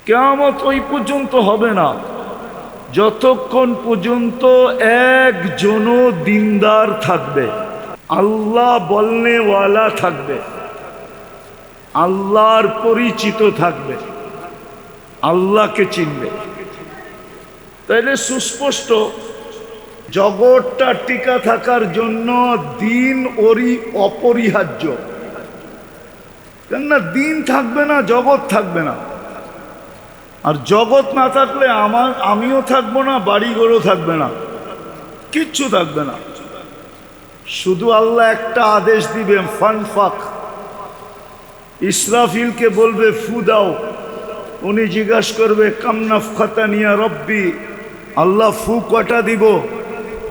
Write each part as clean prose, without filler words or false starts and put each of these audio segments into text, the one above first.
কিয়ামত ওই পর্যন্ত হবে না যতক্ষণ পর্যন্ত একজনও দিনদার থাকবে, আল্লাহ বলনেওয়ালা থাকবে, আল্লাহর পরিচিত থাকবে, আল্লাহকে চিনবে। তাইলে সুস্পষ্ট জগৎটা টিকা থাকার জন্য দিন ওরই অপরিহার্য। কেননা দিন থাকবে না, জগৎ থাকবে না। আর জগৎ না থাকলে আমিও থাকবো না, বাড়িঘরও থাকবে না, কিচ্ছু থাকবে না। শুধু আল্লাহ একটা আদেশ দিবেন, ফানফাক। ইসরাফিলকে বলবে ফু দাও, উনি জিজ্ঞাসা করবে কাম নাফখাতানিয়া রব্বি, আল্লাহ ফু কটা দিব?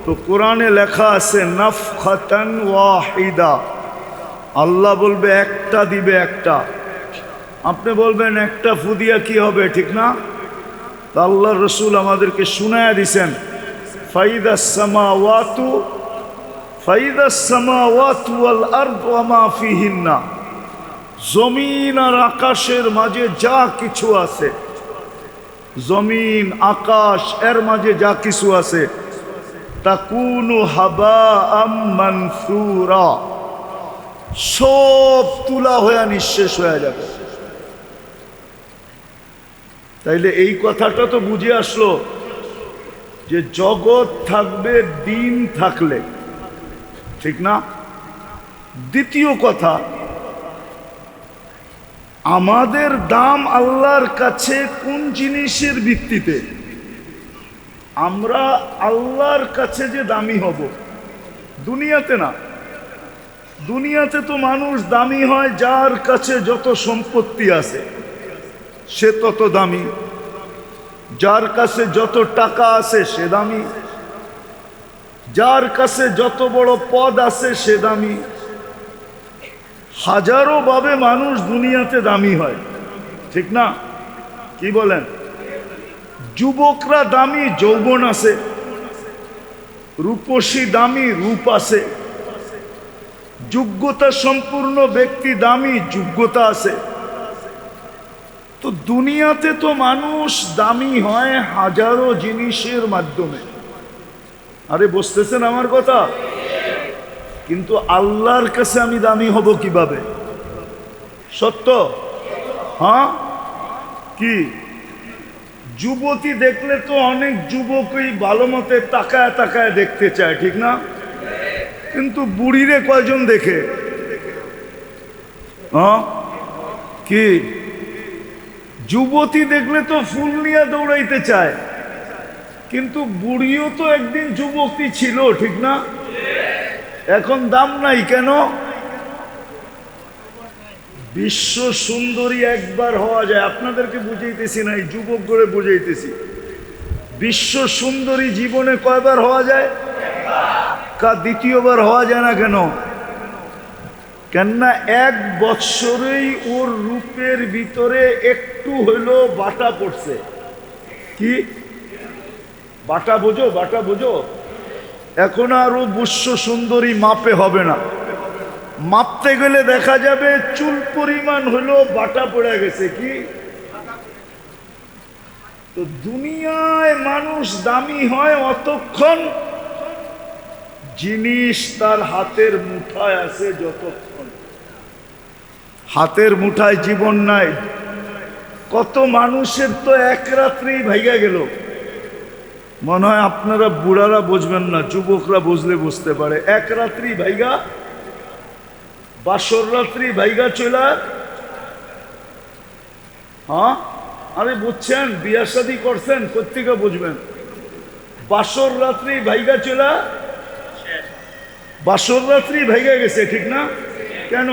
তো কোরআনে লেখা আছে নাফখাতান ওয়াহিদা, আল্লাহ বলবে একটা দিবে, একটা। আপনি বলবেন একটা ফু দিয়া কি হবে, ঠিক না? তা আল্লাহ রসুল আমাদেরকে শুনায়া দিছেন ফাইদাস সামাওয়াতু ওয়াল আরদু ওয়া মা ফিহিন্না, জমিন আর আকাশের মাঝে যা কিছু আছে, জমিন আকাশ এর মাঝে যা কিছু আছে, তাকুনু হাবাআম মানসুরা, সব তুলা হয়ে নিঃশেষ হয়ে যাবে। তাইলে এই কথাটা তো বুঝে আসলো যে জগৎ থাকবে দিন থাকলে, ঠিক না? দ্বিতীয় কথা, আমাদের দাম আল্লাহর কাছে কোন জিনিসের ভিত্তিতে? আমরা আল্লাহর কাছে যে দামি হব, দুনিয়াতে না। দুনিয়াতে তো মানুষ দামি হয় যার কাছে যত সম্পত্তি আছে সে তত দামি, যার কাছে যত টাকা আছে সে দামি, যার কাছে যত বড় পদ আছে সে দামি। হাজারো ভাবে মানুষ দুনিয়াতে দামি হয়, ঠিক না? কি বলেন? যুবকরা দামি, যৌবন আছে। রূপসী দামি, রূপ আছে। যোগ্যতা সম্পূর্ণ ব্যক্তি দামি, যোগ্যতা আছে। তো দুনিয়াতে তো মানুষ দামি হয় হাজারো জিনিসের মাধ্যমে। আরে বুঝতেছেন আমার কথা? কিন্তু আল্লাহর কাছে আমি দামি হব কিভাবে? সত্য? হ্যাঁ কি? যুবতী দেখলে তো অনেক যুবকই ভালো মতে তাকায় তাকায় দেখতে চায়, ঠিক না? কিন্তু বুড়িরে কয়জন দেখে? হ্যাঁ কি? যুবতী দেখলে তো ফুল নিয়ে দৌড়াইতে চায়, কিন্তু বুড়িও তো একদিন যুবতী ছিল, ঠিক না? এখন দাম নাই কেন? বিশ্ব সুন্দরী একবার হওয়া যায়, আপনাদেরকে বুঝাইতেছি না, এই যুবক করে বুঝাইতেছি। বিশ্ব সুন্দরী জীবনে কয়বার হওয়া যায়? দ্বিতীয়বার হওয়া যায় না কেন? কেননা এক বৎসরেই ওর রূপের ভিতরে একটু হইলো বাটা পড়ছে। কি বাটা বোঝো? বাটা বোঝো? এখন আর ও বিশ্ব সুন্দরী মাপে হবে না। মাপতে গেলে দেখা যাবে চুল পরিমাণ হলো বাটা পড়ে গেছে। কি? তো দুনিয়ায় মানুষ দামি হয় অতক্ষণ জিনিস তার হাতের মুঠায় আছে, যতক্ষণ হাতের মুঠায় জীবন নাই। কত মানুষের তো এক রাত্রেই ভাইগা গেল। মনে হয় আপনারা বুড়ারা বুঝবেন না, যুবকরা বুঝলে বুঝতে পারে। এক রাত্রি ভাইগা, বাসর রাত্রি ভাইগা চলা। হ্যাঁ আরে বুঝছেন, বিয়া শাদী করছেন, কোত্থেকে বুঝবেন? বাসর রাত্রি ভাইগা চলা, বাসর রাত্রি ভাইগা গেছে, ঠিক না? কেন?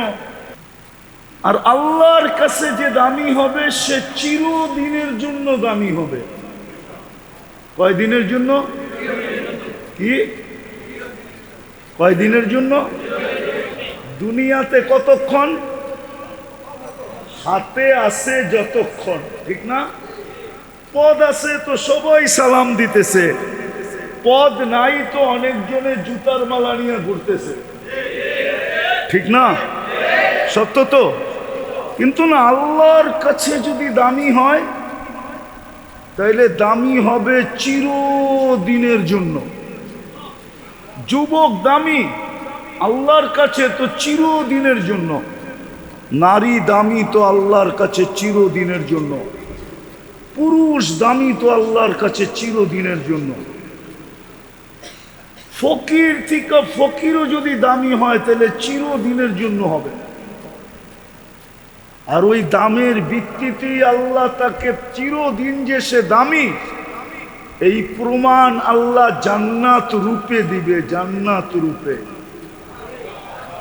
আর আল্লাহর কাছে যে দামি হবে সে চিরদিনের জন্য দামি হবে। কয়দিনের জন্য? কি কয়দিনের জন্য? দুনিয়াতে কতক্ষণ? হাতে আছে যতক্ষণ, ঠিক না? পদ আছে তো সবাই সালাম দিতেছে, পদ নাই তো অনেকজনে জুতার মালা নিয়ে ঘুরতেছে, ঠিক না? সত্য তো? কিন্তু না, আল্লাহর কাছে যদি দামি হয় তাইলে দামি হবে চিরদিনের জন্য। যুবক দামি আল্লাহর কাছে তো চিরদিনের জন্য, নারী দামি তো আল্লাহর কাছে চিরদিনের জন্য, পুরুষ দামি তো আল্লাহর কাছে চিরদিনের জন্য। ফকির থেকে ফকিরও যদি দামি হয় তাহলে চিরদিনের জন্য হবে। আর ওই দামের ভিত্তিতেই আল্লাহ তাকে চিরদিন যে সে দামি, এই প্রমাণ আল্লাহ জান্নাত রূপে দিবে। জান্নাত রূপে।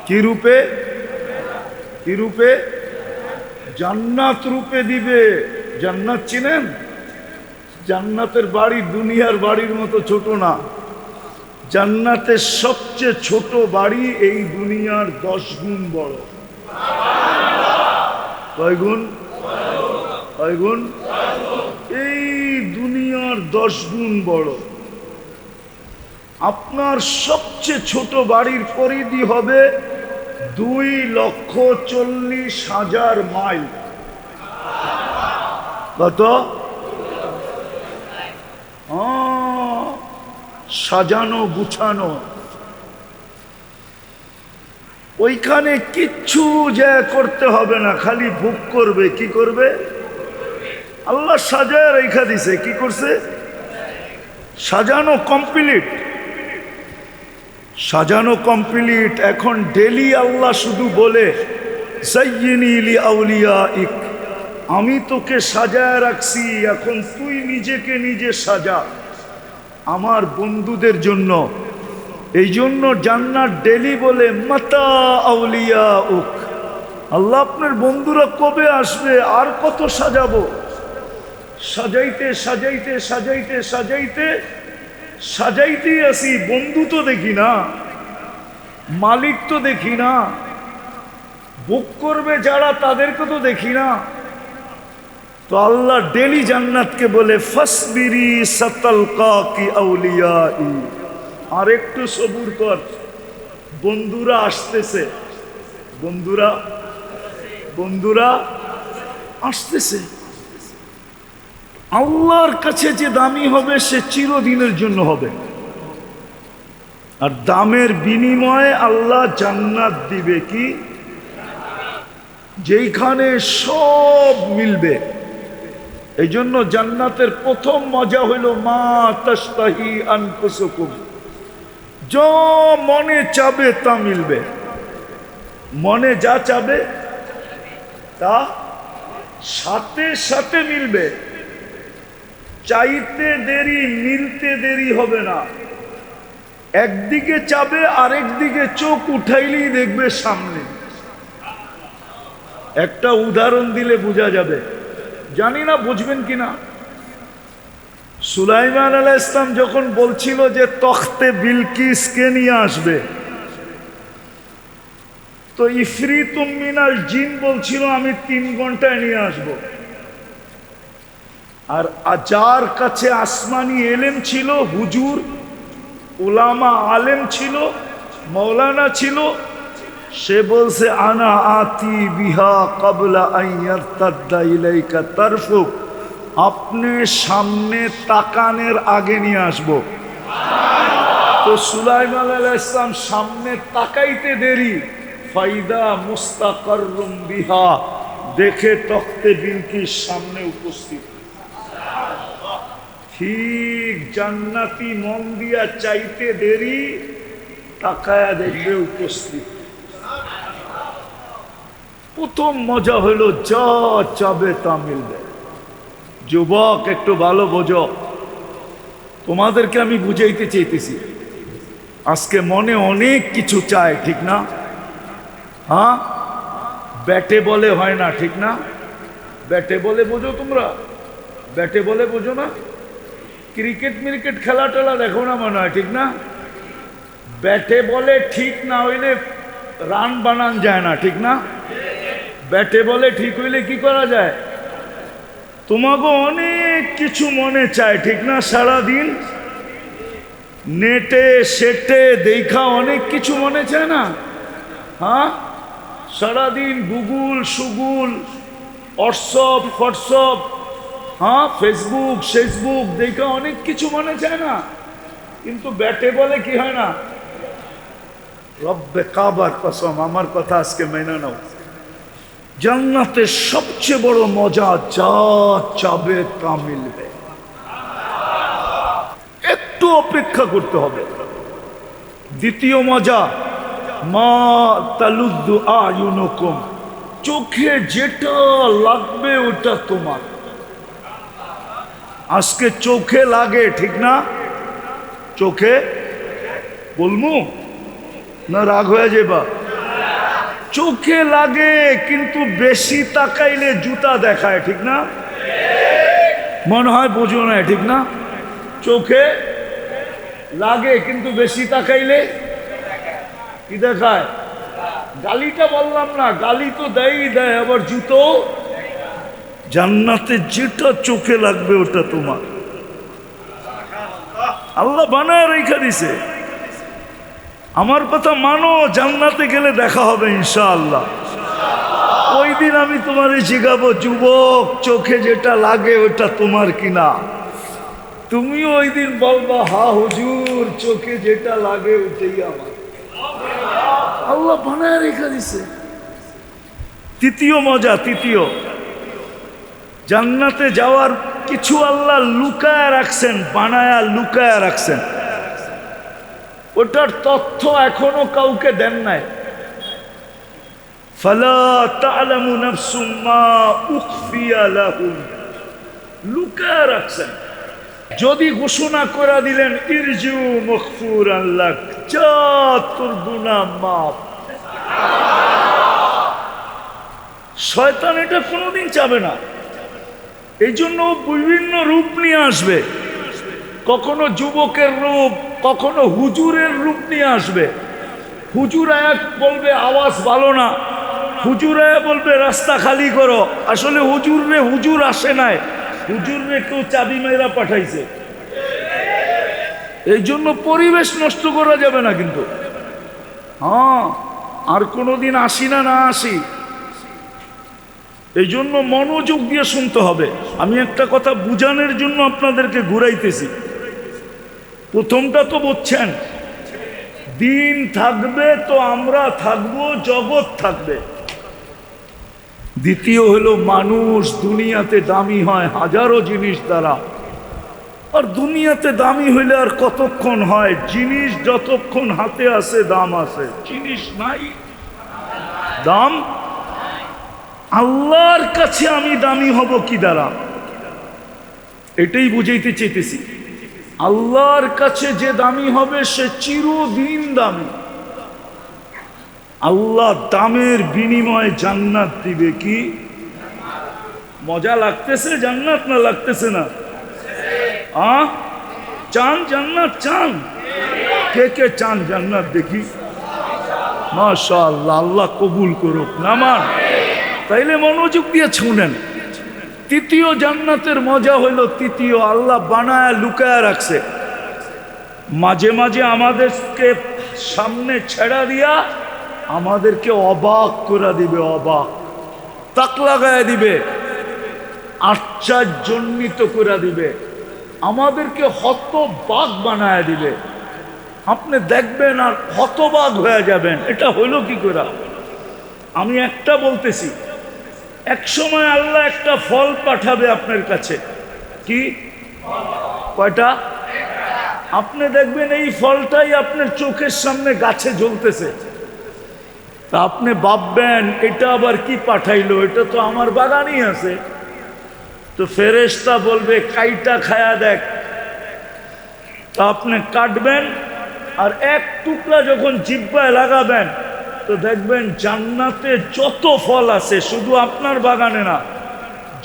কি রূপে? কি রূপে? জান্নাত রূপে দিবে। জান্নাত চিনেন? জান্নাতের বাড়ি দুনিয়ার বাড়ির মতো ছোট না। জান্নাতের সবচেয়ে ছোট বাড়ি এই দুনিয়ার 10 গুণ বড়। কয় গুণ? কয় গুণ? এই দুনিয়ার 10 গুণ বড়। আপনার সবচেয়ে ছোট বাড়ির পরিধি হবে 2,40,000 মাইল। কত? সাজানো গুছানো। ওইখানে কিচ্ছু যা করতে হবে না, খালি ভোগ করবে। কি করবে? আল্লাহ সাজায় রেখা দিছে। কি করছে? সাজানো কমপ্লিট। সাজানো কমপ্লিট। এখন ডেলি আল্লাহ শুধু বলে, যায়্যিনি লিআউলিয়াইক, আমি তোকে সাজায় রাখছি, এখন তুই নিজেকে নিজে সাজা আমার বন্ধুদের জন্য। এই জন্য জান্নাত ডেলি বলে, মাতা আউলিয়াউক, আল্লাহ আপনার বন্ধুরা কবে আসবে, আর কত সাজাবো। সাজাইতে সাজাইতে সাজাইতে সাজাইতে সাজাইতেই আসি, বন্ধু তো দেখি না, মালিক তো দেখি না, বুক করবে যারা তাদেরকে তো দেখি না। তো আল্লাহ ডেলি জান্নাতকে বলে, ফাসবিরি সাতালকাকি আউলিয়াই, আর একটু সবুর কর, বন্ধুরা আসতেছে। বন্ধুরা বন্ধুরা আসতেছে। আল্লাহর কাছে যে দামি হবে সে চিরদিনের জন্য হবে। আর দামের বিনিময়ে আল্লাহ জান্নাত দিবে। কি? যেইখানে সব মিলবে। এই জন্য জান্নাতের প্রথম মজা হইল, মা তাশতাহি আনফুসুকুম, যা মনে চাবে তা মিলবে। মনে যা চাবে তা সাথে সাথে মিলবে। চাইতে দেরি, মিলতে দেরি হবে না। একদিকে চাবে, আরেক দিকে চোখ উঠাইলেই দেখবে সামনে। একটা উদাহরণ দিলে বোঝা যাবে, জানি না বুঝবেন কিনা। সুলাইমান আলাইহিস সালাম যখন বলছিল যে তখতে বিলকিসকে নিয়ে আসবে, তো ইফরিতুম মিনাল জিন বলছিল আমি 3 ঘন্টায় নিয়ে আসব। আর যার কাছে আসমানি এলেম ছিল, হুজুর, উলামা আলেম ছিল, মৌলানা ছিল, সে বলছে আনা আতি বিহা ক্বাবলা আন ইয়ারতাদ্দা ইলাইকা তারফুক, আপনি সামনে তাকানের আগে নিয়ে আসবো। তো সুলাইমান আলাইহিস সালাম সামনে তাকাইতে দেরি, ফাইদা মুস্তাকাররুম বিহা, দেখে তখতে বিলকিস সামনে উপস্থিত। ঠিক জান্নাতি মন দিয়া চাইতে দেরি, তাকায়া দেখবে উপস্থিত। প্রথম মজা হলো যা চাবে তা মিলবে। যুবক একটু ভালো বোঝো, তোমাদেরকে আমি বুঝাইতে চাইতেছি। আজকে মনে অনেক কিছু চায়, ঠিক না? হ্যাঁ, ব্যাটে বলে হয় না, ঠিক না? ব্যাটে বলে বোঝো তোমরা? ব্যাটে বলে বোঝো না? ক্রিকেট মিরিকেট খেলা টেলা দেখো না মনে হয়, ঠিক না? ব্যাটে বলে ঠিক না হইলে রান বানান যায় না, ঠিক না? ব্যাটে বলে ঠিক হইলে কি করা যায়? তোমাকে অনেক কিছু মনে চায়, ঠিক না? সারাদিন নেটে সেটে দেখা অনেক কিছু মনে চায় না? হ্যাঁ, সারাদিন গুগল সুগুল হোয়াটসঅ্যাপ হ্যাঁ, ফেসবুক দেখে অনেক কিছু মনে চায় না, কিন্তু ব্যাটে বলে কি হয় না। রব্বে কাবার কসম, আমার কথা আজকে মেনে নাও, জান্নাতের সবচেয়ে বড় মজা, যা চাবে তা মিলবে, একটু অপেক্ষা করতে হবে। দ্বিতীয় মজা, মা তালুদ্দু আয়ুনুকুম, চোখে যেটা লাগবে ওটা তোমার। আজকে চোখে লাগে, ঠিক না? চোখে বলমু না রাগ হয়ে যাবা? চোখে লাগে, কিন্তু বেশি তাকাইলে জুতা দেখায়, ঠিক না? মনে হয় বোঝো না, ঠিক না? চোখে লাগে, কিন্তু বেশি তাকাইলে কি দেখায়? গালিটা বললাম না, গালি তো দেয়, আবার জুতো। জান্নাতে যেটা চোখে লাগবে ওটা তোমার, আল্লাহ বানায় রেখে দিছে। আমার কথা মানো, জান্নাতে গেলে দেখা হবে ইনশাআল্লাহ। ওই দিন আমি তোমারে জিজ্ঞাবো, যুবক চোখে যেটা লাগে ওটা তোমার কিনা? তুমিও ওই দিন বলবা, হা হুজুর, চোখে যেটা লাগে ওটাই আমার। আল্লাহ বানায় রেখে দিছে। তৃতীয় মজা, জান্নাতে যাওয়ার কিছু আল্লাহ লুকায় রাখছেন, বানায়া লুকায় রাখছেন, ওটার তথ্য এখনো কাউকে দেন নাই। ফালা তা'লামু নাফসুম মা উখফিয়া লাহুম, লুকায় রাখছেন। যদি ঘোষণা করে দিলেন, ইরজিউ মাগফুরান লাক, যা তোর গুনাহ মাফ, শয়তান এটা কোনোদিন চাবে না। এই জন্য বিভিন্ন রূপ নিয়ে আসবে, কখনো যুবকের রূপ, কখনো হুজুরের রূপ নিয়ে আসবে। হুজুর এক বলবে আওয়াজ ভালো না, হুজুর বলবে রাস্তা খালি করো। আসলে হুজুর আসে নাই, হুজুরে কেউ চাবি মেয়েরা পাঠাইছে। এই জন্য পরিবেশ নষ্ট করা যাবে না কিন্তু। হ্যাঁ, আর কোনোদিন আসি না আসি, এই জন্য মনোযোগ দিয়ে শুনতে হবে। আমি একটা কথা বুঝানোর জন্য আপনাদেরকে ঘুরাইতেছি। প্রথমটা তো বুঝছেন, দিন থাকবে তো আমরা থাকবো, জগৎ থাকবে। দ্বিতীয় হলো, মানুষ দুনিয়াতে দামি হয় হাজারো জিনিস দ্বারা, আর দুনিয়াতে দামি হইলে আর কতক্ষণ হয়? জিনিস যতক্ষণ হাতে আছে দাম আছে, জিনিস নাই দাম। আল্লাহর কাছে আমি দামি হব কি দ্বারা? এটাই বুঝাইতে চাইতেছি। আল্লাহর কাছে যে দামি হবে সে চিরদিন দামি। আল্লাহ দামের বিনিময়ে জান্নাত দিবে। কি মজা লাগতেছে? জান্নাত না লাগতেছে না? চান জান্নাত? চান? কে কে চান জান্নাত? দেখি। মাশাআল্লাহ, আল্লাহ কবুল করুক। নামান তাইলে মনোযোগ দিয়ে শুনেন। তৃতীয় জান্নাতের মজা হইল, তৃতীয় আল্লাহ বানায় লুকায় রাখছে। মাঝে মাঝে আমাদেরকে সামনে ছেড়া দিয়া আমাদেরকে অবাক করে দিবে, অবাক, তাক লাগায় দিবে, আশ্চর্যান্বিত করে দিবে, আমাদেরকে হতবাক বানায় দিবে। আপনি দেখবেন আর হতবাক হয়ে যাবেন, এটা হইল কি করে? আমি একটা বলতেছি, এক সময় আল্লাহ একটা ফল পাঠাবে আপনার কাছে। কি? কয়টা? আপনি দেখবেন এই ফলটাই আপনার চোখের সামনে গাছে ঝুলতেছে। তা আপনি ভাববেন এটা আবার কি পাঠাইলো, এটা তো আমার বাগানই আছে। তো ফেরেশতা বলবে কাইটা খায়া দেখ। তা আপনি কাটবেন, আর এক টুকরা যখন জিহ্বায় লাগাবেন তো দেখবেন জান্নাতে যত ফল আছে, শুধু আপনার বাগানে না,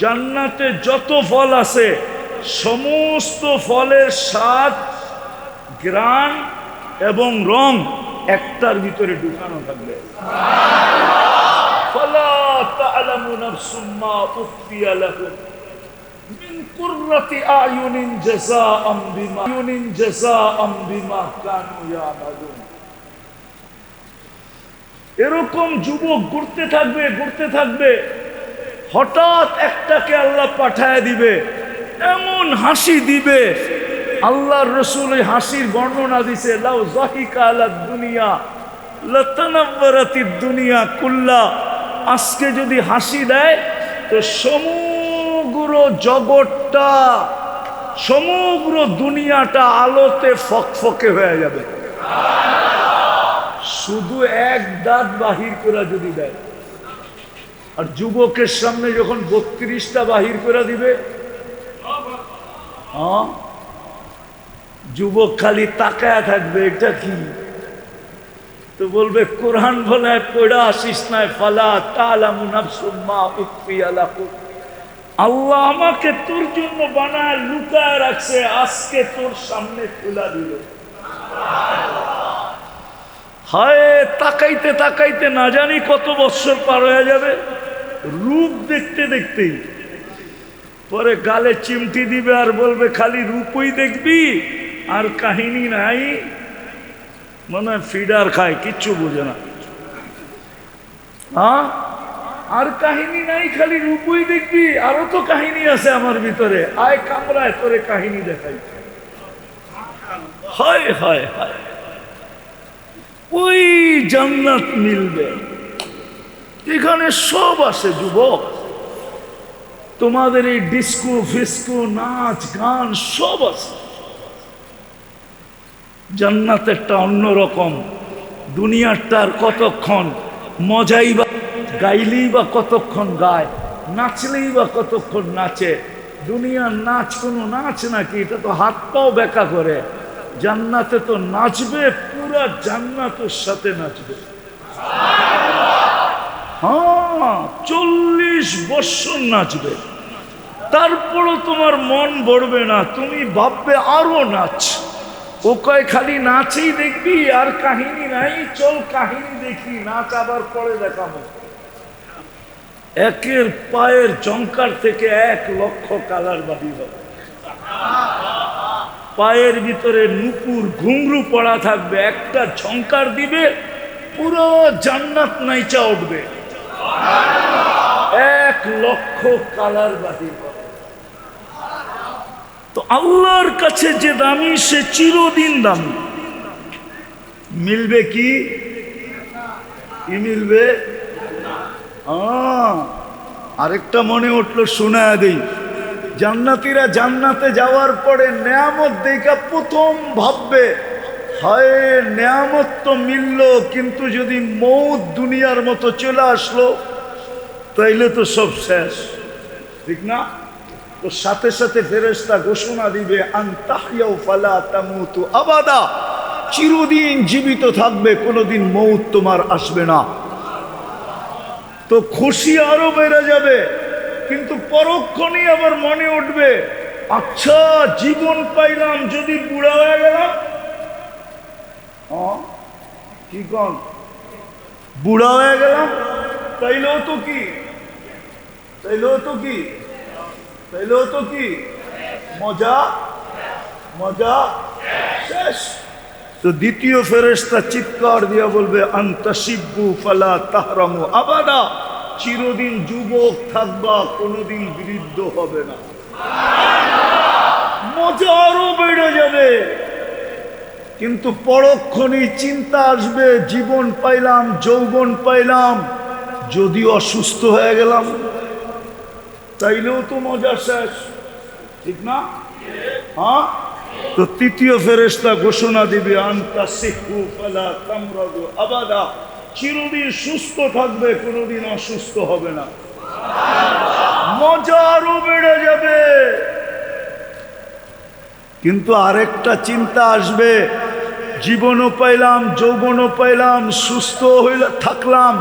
জান্নাতে যত ফল আছে সমস্ত ফলের স্বাদ, ঘ্রাণ এবং রং একটার ভিতরে ঢুকানো থাকবে। ফালা তা'লামু নাফসুম মা উখফিয়া লাহুম মিন কুররাতি আয়ুনিন জাযাআম বিমা কানু ইয়ামালুন। এরকম যুবক ঘুরতে থাকবে, হঠাৎ একটাকে আল্লাহ পাঠায় দিবে, এমন হাসি দিবে, আল্লাহর রাসূল এই হাসির বর্ণনা দিছে, লাউ যাহিকা আলা দুনিয়া লাতানাওয়ারাতিদ দুনিয়া কুল্লা। আজকে যদি হাসি দেয় তো সমগ্র জগৎটা, সমগ্র দুনিয়াটা আলোতে ফকফকে হয়ে যাবে। শুধু এক দাঁত বাহির করে যদি দেয়, আর যুবকের সামনে যখন 32টা বাহির করে দিবে, যুবক খালি তাকায়া থাকবে, এটা কি? তো বলবে কোরআন বলে পড়া আসিস নাই, ফালা তালামু নাফসুম মা উখফিয়া লাহুম। আল্লাহ আমাকে তোর জন্য বানায় লুকায় রাখছে, আজকে তোর সামনে খুলে দিল। হায়, তাকাইতে তাকাইতে না জানি কত বছর পার হয়ে যাবে, রূপ দেখতে দেখতেই। পরে গালে চিমটি দিবে আর বলবে খালি রূপই দেখবি আর কাহিনী নাই। মনে হয় ফিডার খায়, কিচ্ছু বুঝে না। আর কাহিনী নাই, খালি রূপই দেখবি, আরো তো কাহিনী আছে আমার ভিতরে, আয় কামরায় তোরে কাহিনী দেখাই। হায় হায় হায়, ওই জান্নাত মিলবে, এখানে সব আছে যুবক। তোমাদের এই ডিস্কো ফিস্কো নাচ গান সব আছে। জান্নাতেরটা অন্যরকম, দুনিয়ারটার কতক্ষণ মজাই বা গাইলেই বা কতক্ষণ গায়, নাচলেই বা কতক্ষণ নাচে। দুনিয়ার নাচ কোনো নাচ নাকি? এটা তো হাত পাও বেঁকা করে। জান্নাতে তো নাচবে, পুরা জান্নাতের সাথে নাচবে। হ্যাঁ, 40 বছর নাচবে, তারপরও তোমার মন ভরবে না, তুমি ভাববে আরো নাচ। ও কয় খালি নাচেই দেখবি আর কাহিনী নাই, চল কাহিনী দেখি, নাচ আবার পরে দেখাবো। একের পায়ের জঙ্কার থেকে 1 লক্ষ কালার বাড়ি হবে, পায়ের ভিতরে নুপুর ঘুংরু পড়া থাকবে, একটা ঝঙ্কার দিবে পুরো জান্নাত নাইচা উঠবে। 1 লক্ষ কালার বাড়ি হবে। তো আল্লাহর কাছে যে দামি, সে চিরদিন দামি। মিলবে কি? মিলবে। আরেকটা মনে উঠলো, শোনা দেই। জান্নাতীরা জান্নাতে যাওয়ার পরে নেয়ামত দেখা প্রথম ভাববে, হায় নেয়ামত তো মিলল, কিন্তু যদি মৌত দুনিয়ার মতো চলে আসলো তাইলে তো সব শেষ, ঠিক না? তো সাথে সাথে ফেরেশতা ঘোষণা দিবে, আনতাহইয়াউ ফালা তামুতু আবাদা, চিরদিন জীবিত থাকবে, কোনোদিন মৌত তোমার আসবে না। তো খুশি আরো বেড়ে যাবে, কিন্তু পরক্ষণেই আবার মনে উঠবে, আচ্ছা জীবন পাইলাম, যদি বুড়া হয়ে গেলাম? কি কন, বুড়া হয়ে গেলাম তাইলেও তো কি, তাইলেও তো কি, তাইলেও তো কি মজা, মজা শেষ। তো দ্বিতীয় ফেরেশতা চিৎকার দিয়া বলবে, আনতাশিব্বু ফালা তাহরামু আবাদা, চিরদিন যুবক থাকবা, কোনোদিন বৃদ্ধ হবে না। মজা আরো বেড়ে যাবে, কিন্তু পরক্ষণেই চিন্তা আসবে, জীবন পাইলাম, যৌবন পাইলাম, যদি অসুস্থ হয়ে গেলাম তাইলেও তো মজা শেষ, ঠিক না? হ্যাঁ। তো তৃতীয় ফেরেশতা ঘোষণা দিবে, আনতাশিব্বু ফালা তামরাদু আবাদা, চিরদিন সুস্থ থাকবে, কোনোদিন অসুস্থ হবে না। মজা আরো বেড়ে যাবে, কিন্তু আরেকটা চিন্তা আসবে, জীবনও পাইলাম, যৌবনও পাইলাম, সুস্থ হইলে থাকলাম,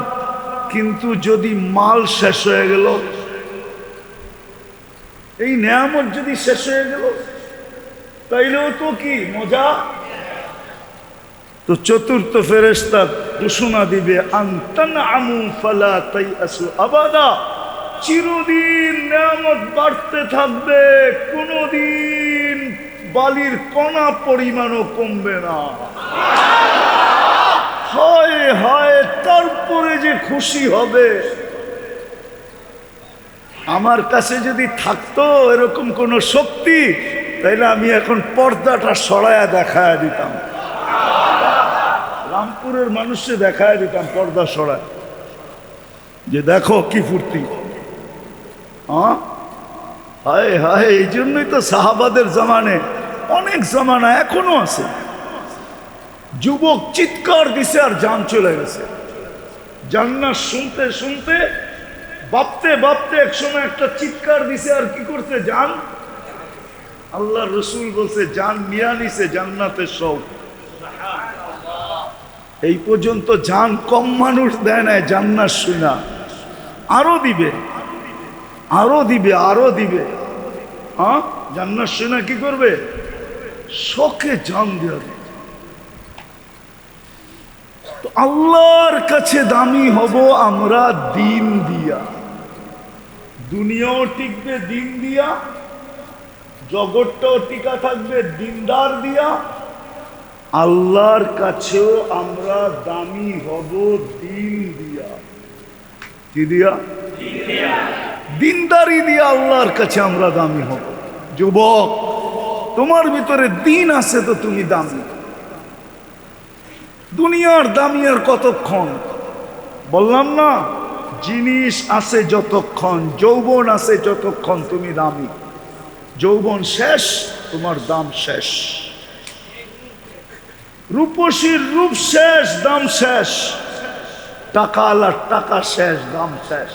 কিন্তু যদি মাল শেষ হয়ে গেল, এই নেয়ামত যদি শেষ হয়ে গেল তাইলেও তো কি মজা। তো চতুর্থ ফেরেশতা ঘোষণা দিবে, আনতানআমু ফালা তাইআসু আবাদা, চিরদিন নেয়ামত বাড়তে থাকবে, কোনদিন বালির কণা পরিমাণও কমবে না। হায় হায়, তারপরে যে খুশি হবে, আমার কাছে যদি থাকতো এরকম কোন শক্তি, তাইলে আমি এখন পর্দাটা সরায়া দেখায় দিতাম, রামপুরের মানুষকে দেখায় দিতাম পর্দা সরায়, যে দেখো কি ফুর্তি। হ্যাঁ, হায় হায়, এই জন্যই তো সাহাবাদের জামানে, অনেক জামানা এখনো আছে, যুবক চিৎকার দিছে আর জান চলে গেছে। জান্নাত শুনতে শুনতে ভাবতে ভাবতে একসময় একটা চিৎকার দিছে আর কি করতে জান, আল্লাহ রসুল বলছে জান নিয়া নিছে জান্নাতের সব। এই পর্যন্ত জান কম মানুষ দেয় না জান্নাত শুনা, আরো দিবে আরো দিবে আরো দিবে। হ্যাঁ, জান্নাত শুনা কি করবে, শখে জান দেবে। তো আল্লাহর কাছে দামি হব আমরা দিন দিয়া, দুনিয়াও টিকবে দিন দিয়া, জগৎটাও টিকা থাকবে দিনদার দিয়া, আল্লাহর কাছেও আমরা দামি হব দিন দিয়া। কি দিয়া? দিনদারি দিয়া আল্লাহর কাছে আমরা দামি হব। যুবক, তোমার ভিতরে দিন আছে তো তুমি দামি। দুনিয়ার দামি আর কতক্ষণ, বললাম না, জিনিস আছে যতক্ষণ, যৌবন আছে যতক্ষণ তুমি দামি। যৌবন শেষ, তোমার দাম শেষ। রূপসীর রূপ শেষ, দাম শেষ। টাকা আলার টাকা শেষ, দাম শেষ।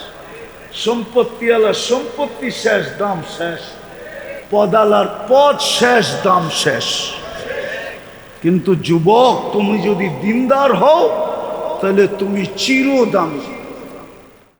সম্পত্তি আলার সম্পত্তি শেষ, দাম শেষ। পদ আলার পদ শেষ, দাম শেষ। কিন্তু যুবক, তুমি যদি দিনদার হও তাহলে তুমি চিরদামি।